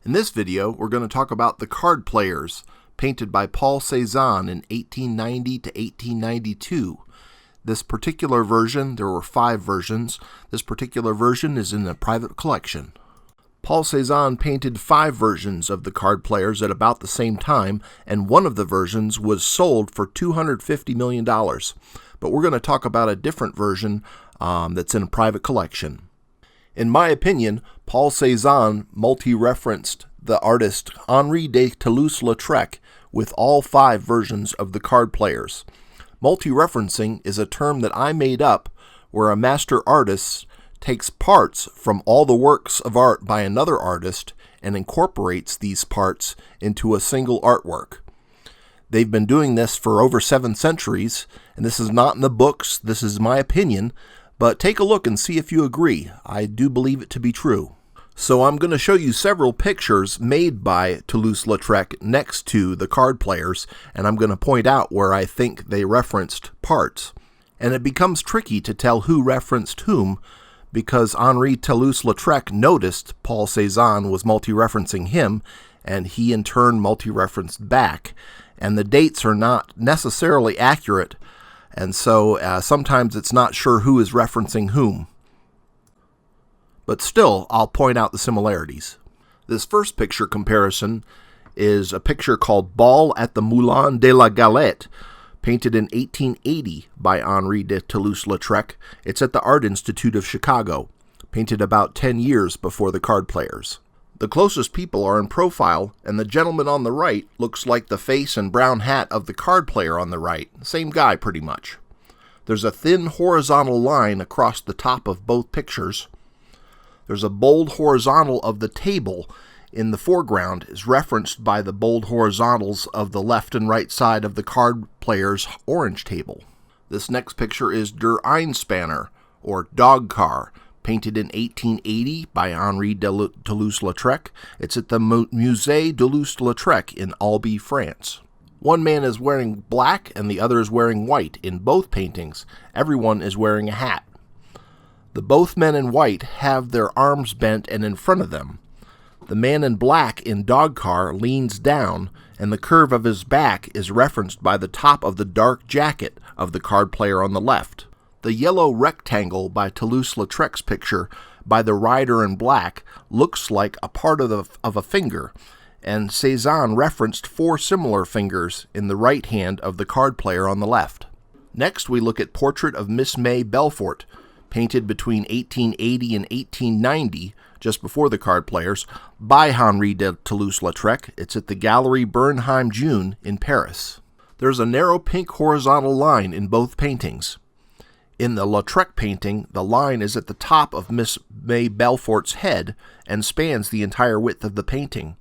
In this video, we're going to talk about the card players, painted by Paul Cezanne in 1890 to 1892. This particular version, there were 5 versions, this particular version is in a private collection. Paul Cezanne painted 5 versions of the card players at about the same time, and one of the versions was sold for $250 million. But we're going to talk about a different version that's in a private collection. In my opinion, Paul Cezanne multi-referenced the artist Henri de Toulouse-Lautrec with all 5 versions of the card players. Multi-referencing is a term that I made up where a master artist takes parts from all the works of art by another artist and incorporates these parts into a single artwork. They've been doing this for over 7 centuries, and this is not in the books, this is my opinion, but take a look and see if you agree. I do believe it to be true. So I'm going to show you several pictures made by Toulouse-Lautrec next to the card players, and I'm going to point out where I think they referenced parts. And it becomes tricky to tell who referenced whom, because Henri Toulouse-Lautrec noticed Paul Cezanne was multi-referencing him, and he in turn multi-referenced back. And the dates are not necessarily accurate, and so sometimes it's not sure who is referencing whom. But still, I'll point out the similarities. This first picture comparison is a picture called Ball at the Moulin de la Galette, painted in 1880 by Henri de Toulouse-Lautrec. It's at the Art Institute of Chicago, painted about 10 years before the card players. The closest people are in profile, and the gentleman on the right looks like the face and brown hat of the card player on the right. Same guy, pretty much. There's a thin horizontal line across the top of both pictures. There's a bold horizontal of the table in the foreground is referenced by the bold horizontals of the left and right side of the card player's orange table. This next picture is Der Einspanner, or Dog Car, painted in 1880 by Henri de Toulouse-Lautrec. It's at the Musée Toulouse-Lautrec in Albi, France. One man is wearing black and the other is wearing white in both paintings. Everyone is wearing a hat. The both men in white have their arms bent and in front of them. The man in black in Dog Car leans down, and the curve of his back is referenced by the top of the dark jacket of the card player on the left. The yellow rectangle by Toulouse-Lautrec's picture by the rider in black looks like a part of a finger, and Cezanne referenced 4 similar fingers in the right hand of the card player on the left. Next we look at Portrait of Miss May Belfort, painted between 1880 and 1890, just before the card players, by Henri de Toulouse-Lautrec. It's at the Galerie Bernheim June in Paris. There's a narrow pink horizontal line in both paintings. In the Lautrec painting, the line is at the top of Miss May Belfort's head and spans the entire width of the painting.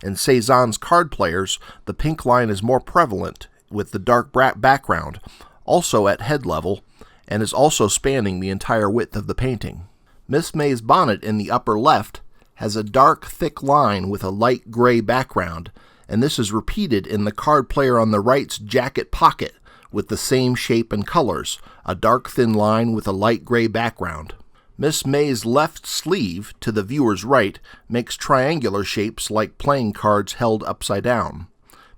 In Cezanne's card players, the pink line is more prevalent with the dark background, also at head level, and is also spanning the entire width of the painting. Miss May's bonnet in the upper left has a dark, thick line with a light gray background, and this is repeated in the card player on the right's jacket pocket with the same shape and colors, a dark thin line with a light gray background. Miss May's left sleeve, to the viewer's right, makes triangular shapes like playing cards held upside down.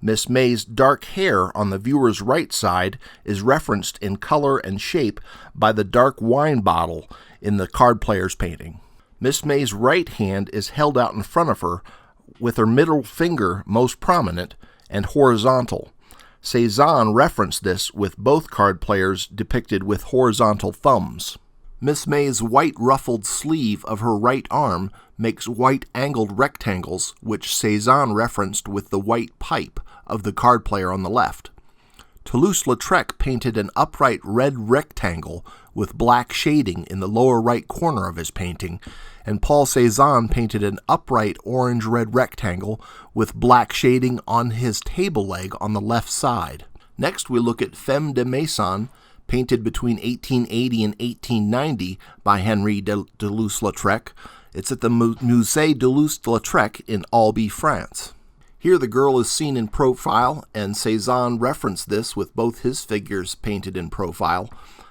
Miss May's dark hair on the viewer's right side is referenced in color and shape by the dark wine bottle in the card player's painting. Miss May's right hand is held out in front of her, with her middle finger most prominent and horizontal. Cezanne referenced this with both card players depicted with horizontal thumbs. Miss May's white ruffled sleeve of her right arm makes white angled rectangles, which Cezanne referenced with the white pipe of the card player on the left. Toulouse-Lautrec painted an upright red rectangle with black shading in the lower right corner of his painting, and Paul Cezanne painted an upright orange-red rectangle with black shading on his table leg on the left side. Next we look at Femme de Maison, painted between 1880 and 1890 by Henri de Toulouse-Lautrec. It's at the Musée Toulouse-Lautrec in Albi, France. Here the girl is seen in profile, and Cezanne referenced this with both his figures painted in profile.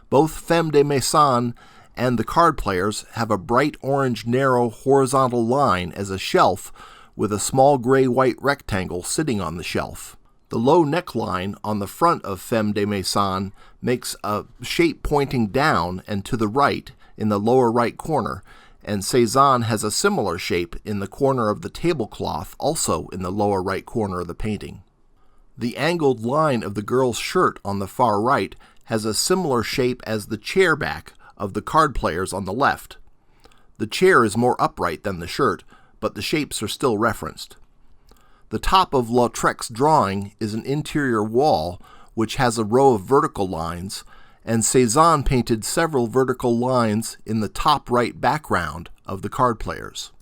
Both Femme de Maison and the card players have a bright orange narrow horizontal line as a shelf with a small gray-white rectangle sitting on the shelf. The low neckline on the front of Femme de Maison makes a shape pointing down and to the right in the lower right corner, and Cezanne has a similar shape in the corner of the tablecloth, also in the lower right corner of the painting. The angled line of the girl's shirt on the far right has a similar shape as the chair back of the card players on the left. The chair is more upright than the shirt, but the shapes are still referenced. The top of Lautrec's drawing is an interior wall which has a row of vertical lines, and Cezanne painted several vertical lines in the top right background of the card players.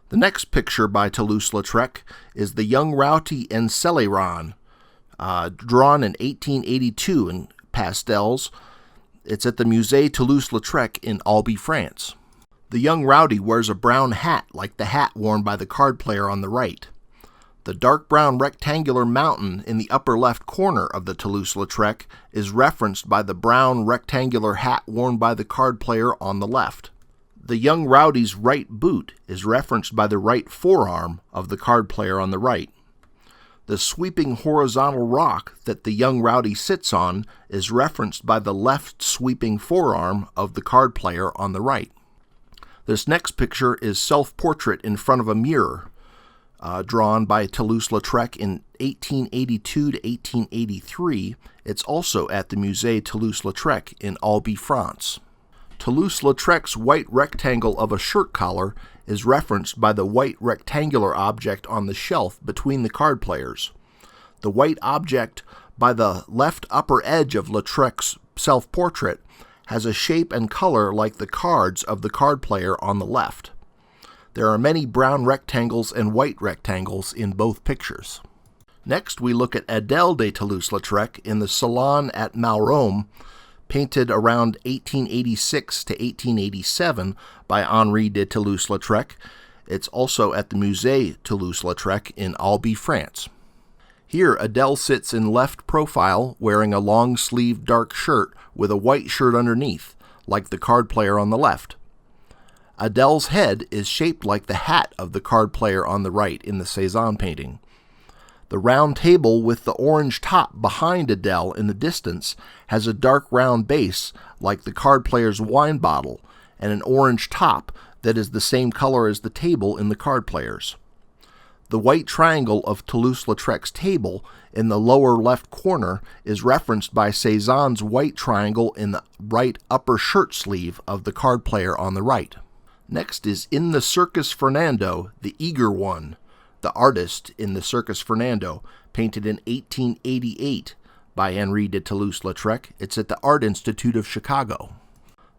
The next picture by Toulouse-Lautrec is the Young Rowty and Céléron, drawn in 1882 in pastels. It's at the Musée Toulouse-Lautrec in Albi, France. The young rowdy wears a brown hat like the hat worn by the card player on the right. The dark brown rectangular mountain in the upper left corner of the Toulouse-Lautrec is referenced by the brown rectangular hat worn by the card player on the left. The young rowdy's right boot is referenced by the right forearm of the card player on the right. The sweeping horizontal rock that the young rowdy sits on is referenced by the left sweeping forearm of the card player on the right. This next picture is self-portrait in front of a mirror, drawn by Toulouse-Lautrec in 1882 to 1883. It's also at the Musée Toulouse-Lautrec in Albi, France. Toulouse-Lautrec's white rectangle of a shirt collar is referenced by the white rectangular object on the shelf between the card players. The white object by the left upper edge of Lautrec's self-portrait has a shape and color like the cards of the card player on the left. There are many brown rectangles and white rectangles in both pictures. Next, we look at Adèle de Toulouse-Lautrec in the Salon at Malrome, painted around 1886 to 1887 by Henri de Toulouse-Lautrec. It's also at the Musée Toulouse-Lautrec in Albi, France. Here, Adèle sits in left profile wearing a long-sleeved dark shirt with a white shirt underneath, like the card player on the left. Adèle's head is shaped like the hat of the card player on the right in the Cezanne painting. The round table with the orange top behind Adèle in the distance has a dark round base like the card player's wine bottle and an orange top that is the same color as the table in the card players. The white triangle of Toulouse-Lautrec's table in the lower left corner is referenced by Cezanne's white triangle in the right upper shirt sleeve of the card player on the right. Next is In the Circus Fernando, the Eager One, the artist in the Circus Fernando, painted in 1888 by Henri de Toulouse-Lautrec. It's at the Art Institute of Chicago.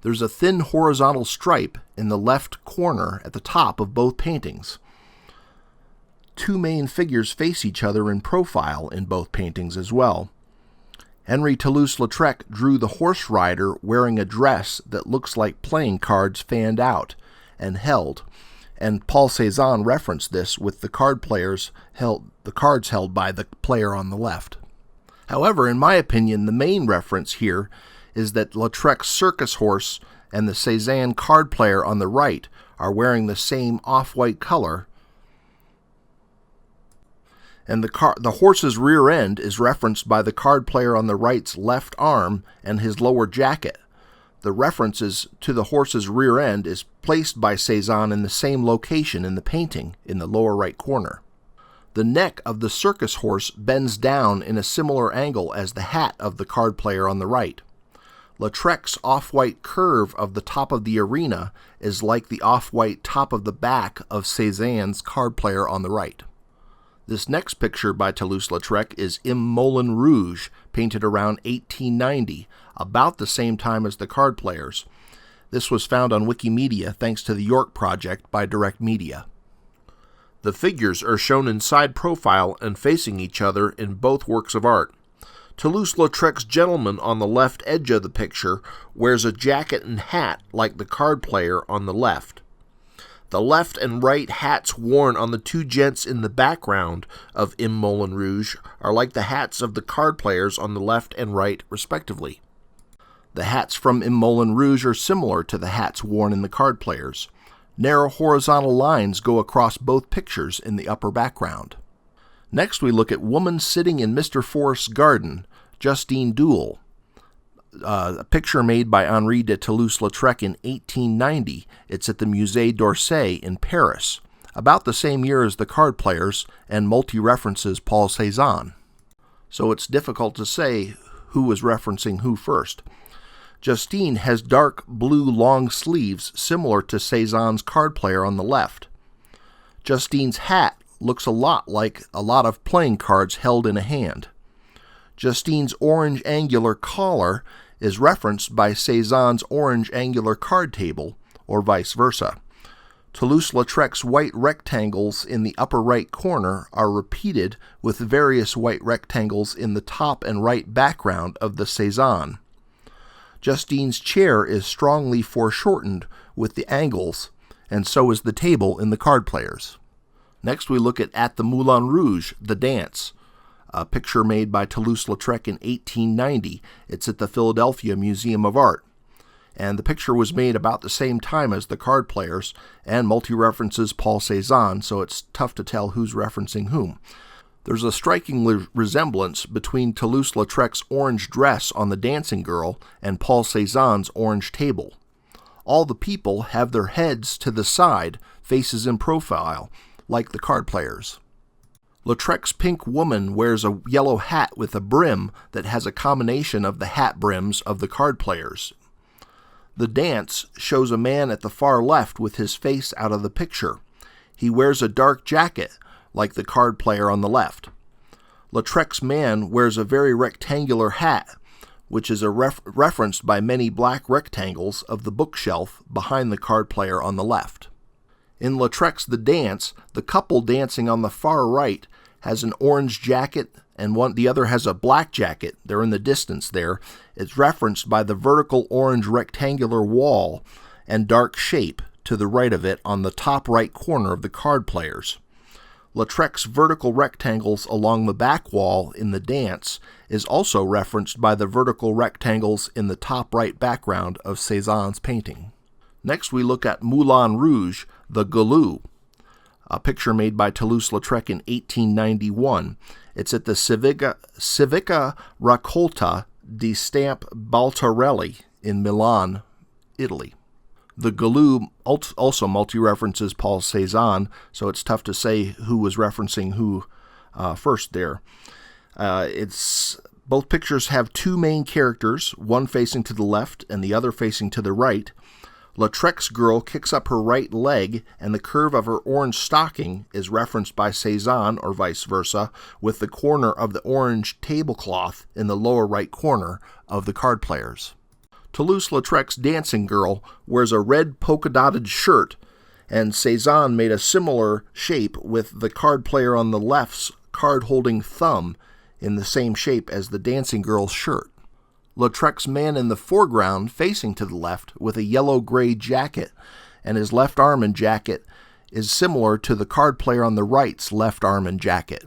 There's a thin horizontal stripe in the left corner at the top of both paintings. Two main figures face each other in profile in both paintings as well. Henri Toulouse-Lautrec drew the horse rider wearing a dress that looks like playing cards fanned out and held, and Paul Cezanne referenced this with the cards held by the player on the left. However, in my opinion, the main reference here is that Lautrec's circus horse and the Cezanne card player on the right are wearing the same off-white color, and the horse's rear end is referenced by the card player on the right's left arm and his lower jacket. The references to the horse's rear end is placed by Cezanne in the same location in the painting in the lower right corner. The neck of the circus horse bends down in a similar angle as the hat of the card player on the right. Lautrec's off-white curve of the top of the arena is like the off-white top of the back of Cezanne's card player on the right. This next picture by Toulouse-Lautrec is Im Moulin Rouge, painted around 1890, about the same time as the card players. This was found on Wikimedia thanks to the York Project by Direct Media. The figures are shown in side profile and facing each other in both works of art. Toulouse-Lautrec's gentleman on the left edge of the picture wears a jacket and hat like the card player on the left. The left and right hats worn on the two gents in the background of Im Moulin Rouge are like the hats of the card players on the left and right, respectively. The hats from Im Moulin Rouge are similar to the hats worn in the card players. Narrow horizontal lines go across both pictures in the upper background. Next we look at Woman Sitting in Mr. Forrest's Garden, Justine Duel, a picture made by Henri de Toulouse-Lautrec in 1890. It's at the Musée d'Orsay in Paris, about the same year as The Card Players, and multi-references Paul Cezanne. So it's difficult to say who was referencing who first. Justine has dark blue long sleeves similar to Cezanne's Card Player on the left. Justine's hat looks a lot like a lot of playing cards held in a hand. Justine's orange angular collar is referenced by Cezanne's orange angular card table, or vice versa. Toulouse-Lautrec's white rectangles in the upper right corner are repeated with various white rectangles in the top and right background of the Cezanne. Justine's chair is strongly foreshortened with the angles, and so is the table in the Card Players. Next we look at the Moulin Rouge, The Dance, a picture made by Toulouse-Lautrec in 1890. It's at the Philadelphia Museum of Art. And the picture was made about the same time as The Card Players, and multi-references Paul Cezanne, so it's tough to tell who's referencing whom. There's a striking resemblance between Toulouse-Lautrec's orange dress on the dancing girl and Paul Cezanne's orange table. All the people have their heads to the side, faces in profile, like The Card Players. Lautrec's pink woman wears a yellow hat with a brim that has a combination of the hat brims of The Card Players. The Dance shows a man at the far left with his face out of the picture. He wears a dark jacket, like the Card Player on the left. Lautrec's man wears a very rectangular hat, which is referenced by many black rectangles of the bookshelf behind the Card Player on the left. In Lautrec's The Dance, the couple dancing on the far right has an orange jacket, and the other has a black jacket. They're in the distance there. It's referenced by the vertical orange rectangular wall and dark shape to the right of it on the top right corner of the Card Players. Lautrec's vertical rectangles along the back wall in The Dance is also referenced by the vertical rectangles in the top right background of Cezanne's painting. Next we look at Moulin Rouge, The Galou, a picture made by Toulouse-Lautrec in 1891. It's at the Civica Raccolta di Stamp Baltarelli in Milan, Italy. The Galou also multi-references Paul Cezanne, so it's tough to say who was referencing who first there. Both pictures have two main characters, one facing to the left and the other facing to the right. Lautrec's girl kicks up her right leg, and the curve of her orange stocking is referenced by Cezanne, or vice versa, with the corner of the orange tablecloth in the lower right corner of the Card Players. Toulouse-Lautrec's dancing girl wears a red polka-dotted shirt, and Cezanne made a similar shape with the Card Player on the left's card-holding thumb in the same shape as the dancing girl's shirt. Lautrec's man in the foreground, facing to the left, with a yellow-gray jacket, and his left arm and jacket is similar to the Card Player on the right's left arm and jacket.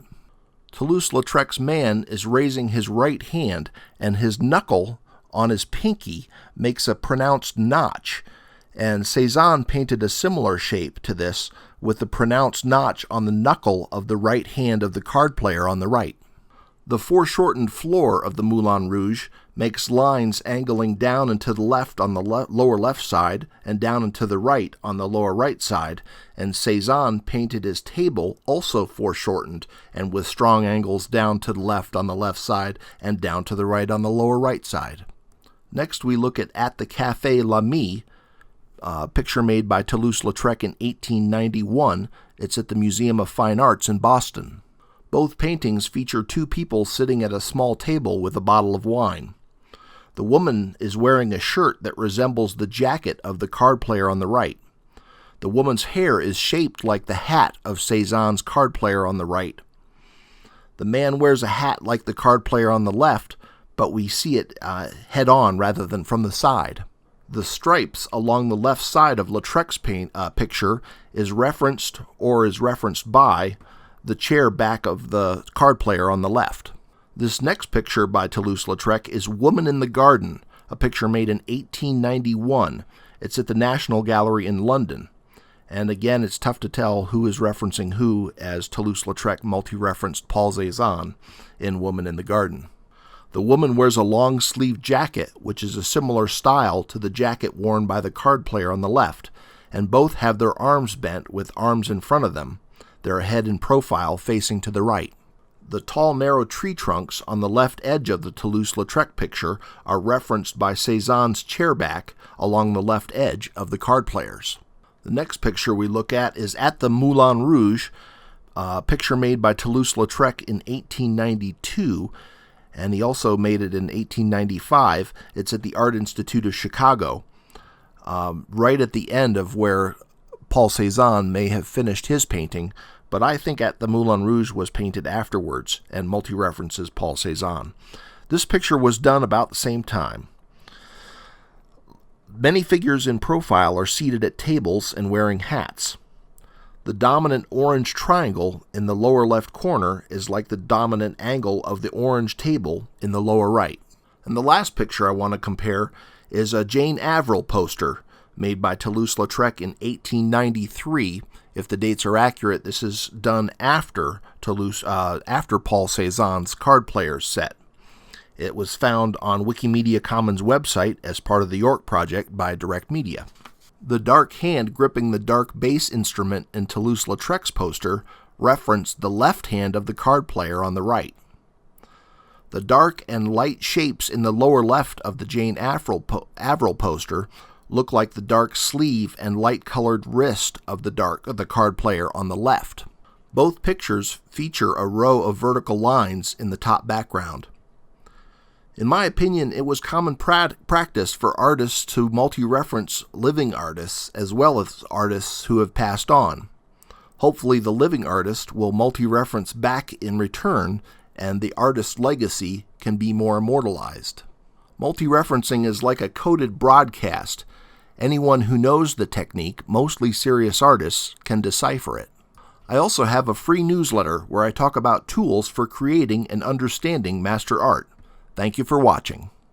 Toulouse-Lautrec's man is raising his right hand, and his knuckle on his pinky makes a pronounced notch, and Cezanne painted a similar shape to this with the pronounced notch on the knuckle of the right hand of the Card Player on the right. The foreshortened floor of the Moulin Rouge makes lines angling down and to the left on the lower left side and down and to the right on the lower right side, and Cezanne painted his table also foreshortened and with strong angles down to the left on the left side and down to the right on the lower right side. Next we look at the Café Lamy, a picture made by Toulouse-Lautrec in 1891. It's at the Museum of Fine Arts in Boston. Both paintings feature two people sitting at a small table with a bottle of wine. The woman is wearing a shirt that resembles the jacket of the Card Player on the right. The woman's hair is shaped like the hat of Cezanne's Card Player on the right. The man wears a hat like the Card Player on the left, but we see it head-on rather than from the side. The stripes along the left side of Lautrec's picture is referenced by the chair back of the Card Player on the left. This next picture by Toulouse-Lautrec is Woman in the Garden, a picture made in 1891. It's at the National Gallery in London. And again, it's tough to tell who is referencing who, as Toulouse-Lautrec multi-referenced Paul Cezanne in Woman in the Garden. The woman wears a long-sleeved jacket, which is a similar style to the jacket worn by the card player on the left, and both have their arms bent with arms in front of them, their head in profile facing to the right. The tall, narrow tree trunks on the left edge of the Toulouse-Lautrec picture are referenced by Cezanne's chairback along the left edge of the card players. The next picture we look at is at the Moulin Rouge, a picture made by Toulouse-Lautrec in 1892, and he also made it in 1895. It's at the Art Institute of Chicago, right at the end of where Paul Cezanne may have finished his painting, but I think At the Moulin Rouge was painted afterwards and multi-references Paul Cezanne. This picture was done about the same time. Many figures in profile are seated at tables and wearing hats. The dominant orange triangle in the lower left corner is like the dominant angle of the orange table in the lower right. And the last picture I want to compare is a Jane Avril poster made by Toulouse-Lautrec in 1893. If the dates are accurate, this is done after Paul Cezanne's Card Players set. It was found on Wikimedia Commons website as part of the York project by Direct Media. The dark hand gripping the dark bass instrument in Toulouse-Lautrec's poster referenced the left hand of the card player on the right. The dark and light shapes in the lower left of the Jane Avril poster look like the dark sleeve and light-colored wrist of the card player on the left. Both pictures feature a row of vertical lines in the top background. In my opinion, it was common practice for artists to multi-reference living artists as well as artists who have passed on. Hopefully the living artist will multi-reference back in return, and the artist's legacy can be more immortalized. Multi-referencing is like a coded broadcast. Anyone who knows the technique, mostly serious artists, can decipher it. I also have a free newsletter where I talk about tools for creating and understanding master art. Thank you for watching.